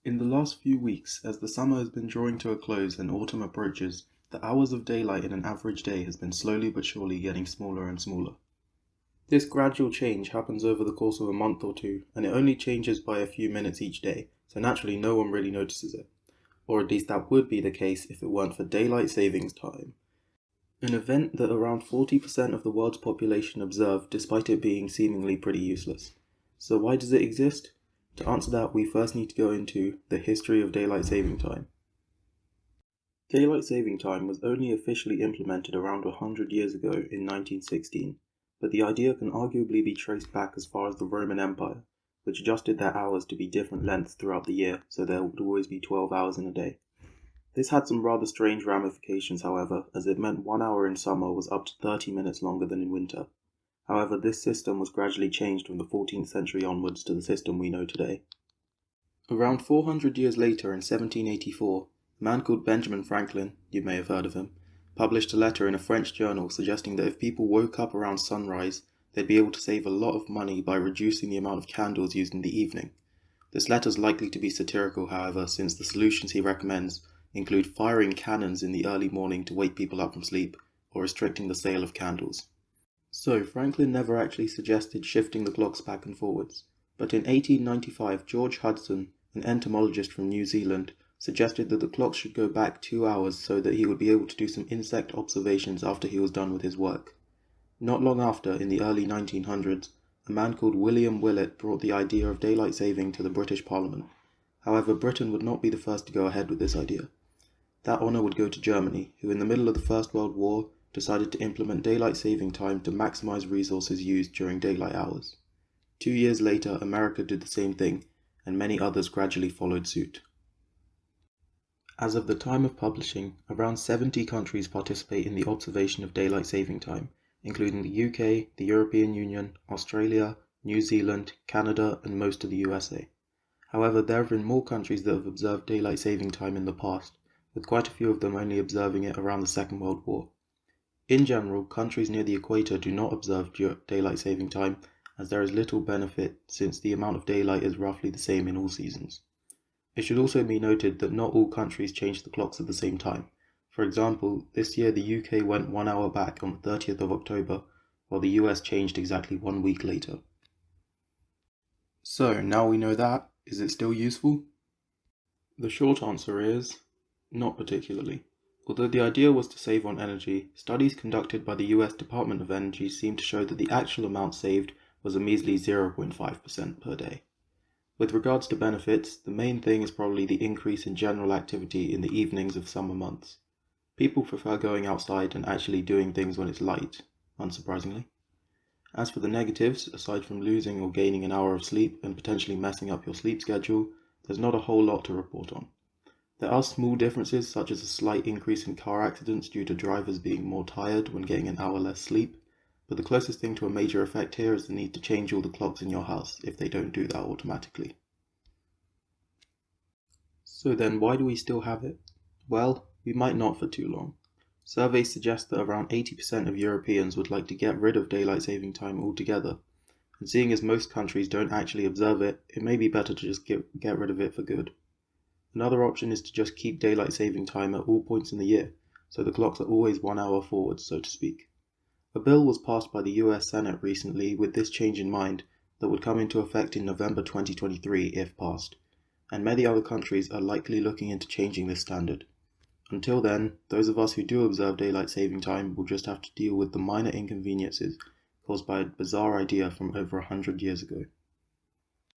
In the last few weeks, as the summer has been drawing to a close and autumn approaches, the hours of daylight in an average day has been slowly but surely getting smaller and smaller. This gradual change happens over the course of a month or two, and it only changes by a few minutes each day, so naturally no one really notices it. Or at least that would be the case if it weren't for daylight savings time. An event that around 40% of the world's population observe despite it being seemingly pretty useless. So why does it exist? To answer that, we first need to go into the history of daylight saving time. Daylight saving time was only officially implemented around 100 years ago in 1916, but the idea can arguably be traced back as far as the Roman Empire, which adjusted their hours to be different lengths throughout the year, so there would always be 12 hours in a day. This had some rather strange ramifications, however, as it meant 1 hour in summer was up to 30 minutes longer than in winter. However, this system was gradually changed from the 14th century onwards to the system we know today. Around 400 years later, in 1784, a man called Benjamin Franklin, you may have heard of him, published a letter in a French journal suggesting that if people woke up around sunrise, they'd be able to save a lot of money by reducing the amount of candles used in the evening. This letter's likely to be satirical, however, since the solutions he recommends include firing cannons in the early morning to wake people up from sleep, or restricting the sale of candles. So, Franklin never actually suggested shifting the clocks back and forwards, but in 1895 George Hudson, an entomologist from New Zealand, suggested that the clocks should go back 2 hours so that he would be able to do some insect observations after he was done with his work. Not long after, in the early 1900s, a man called William Willett brought the idea of daylight saving to the British Parliament. However, Britain would not be the first to go ahead with this idea. That honour would go to Germany, who in the middle of the First World War decided to implement daylight saving time to maximise resources used during daylight hours. 2 years later, America did the same thing, and many others gradually followed suit. As of the time of publishing, around 70 countries participate in the observation of daylight saving time, including the UK, the European Union, Australia, New Zealand, Canada, and most of the USA. However, there have been more countries that have observed daylight saving time in the past, with quite a few of them only observing it around the Second World War. In general, countries near the equator do not observe daylight saving time, as there is little benefit since the amount of daylight is roughly the same in all seasons. It should also be noted that not all countries change the clocks at the same time. For example, this year the UK went 1 hour back on the 30th of October, while the US changed exactly 1 week later. So, now we know that, is it still useful? The short answer is, not particularly. Although the idea was to save on energy, studies conducted by the US Department of Energy seem to show that the actual amount saved was a measly 0.5% per day. With regards to benefits, the main thing is probably the increase in general activity in the evenings of summer months. People prefer going outside and actually doing things when it's light, unsurprisingly. As for the negatives, aside from losing or gaining an hour of sleep and potentially messing up your sleep schedule, there's not a whole lot to report on. There are small differences, such as a slight increase in car accidents due to drivers being more tired when getting an hour less sleep, but the closest thing to a major effect here is the need to change all the clocks in your house if they don't do that automatically. So then, why do we still have it? Well, we might not for too long. Surveys suggest that around 80% of Europeans would like to get rid of daylight saving time altogether, and seeing as most countries don't actually observe it, it may be better to just get rid of it for good. Another option is to just keep daylight saving time at all points in the year, so the clocks are always 1 hour forward, so to speak. A bill was passed by the US Senate recently with this change in mind that would come into effect in November 2023 if passed, and many other countries are likely looking into changing this standard. Until then, those of us who do observe daylight saving time will just have to deal with the minor inconveniences caused by a bizarre idea from over 100 years ago.